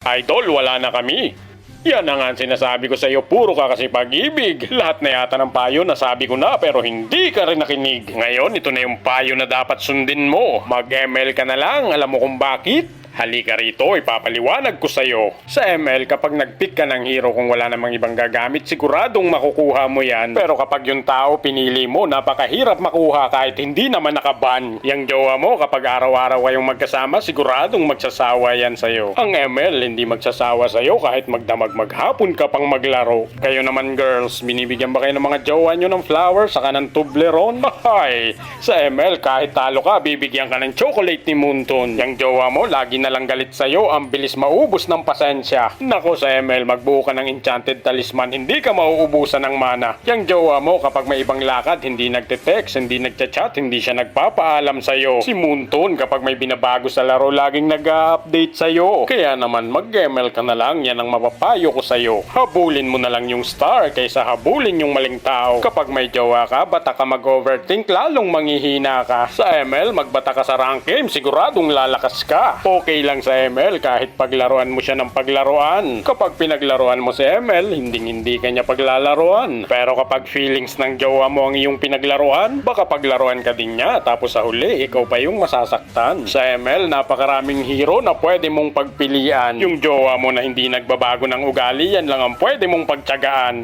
Idol, wala na kami. Yan na nga ang sinasabi ko sa iyo, puro ka kasi pag-ibig. Lahat na yata ng payo nasabi ko na pero hindi ka rin nakinig. Ngayon, ito na yung payo na dapat sundin mo. Mag-ML ka na lang, alam mo kung bakit? Halika rito, ipapaliwanag ko sa'yo. Sa ML, kapag nag-pick ka ng hero kung wala namang ibang gagamit, siguradong makukuha mo yan. Pero kapag yung tao pinili mo, napakahirap makuha kahit hindi naman nakaban. Yang jowa mo, kapag araw-araw kayong magkasama, siguradong magsasawa yan sa'yo. Ang ML, hindi magsasawa sa'yo kahit magdamag maghapon ka pang maglaro. Kayo naman girls, binibigyan ba kayo ng mga jowa nyo ng flowers saka ng Toblerone? Hay! Sa ML, kahit talo ka, bibigyan ka ng chocolate ni Munton. Yang jowa mo, lagi na lang galit sa'yo, ang bilis maubos ng pasensya. Nako, sa ML, magbuo ka ng enchanted talisman, hindi ka mauubusan ng mana. Yang jowa mo, kapag may ibang lakad, hindi nagte-text, hindi nagchat-chat, hindi siya nagpapaalam sa'yo. Si Munton, kapag may binabago sa laro, laging nag-update sa'yo. Kaya naman, mag-ML ka na lang, yan ang mapapayo ko sa'yo. Habulin mo na lang yung star kaysa habulin yung maling tao. Kapag may jowa ka, bata ka mag-overthink, lalong manghihina ka. Sa ML, magbata ka sa rank game, siguradong lalakas ka. Okay lang sa ML kahit paglaruan mo siya ng paglaruan. Kapag pinaglaruan mo si ML, hindi ka niya paglalaruan. Pero kapag feelings ng jowa mo ang iyong pinaglaruan, baka paglaruan ka din niya tapos sa huli, ikaw pa yung masasaktan. Sa ML, napakaraming hero na pwede mong pagpilian. Yung jowa mo na hindi nagbabago ng ugali, yan lang ang pwede mong pagtiyagaan.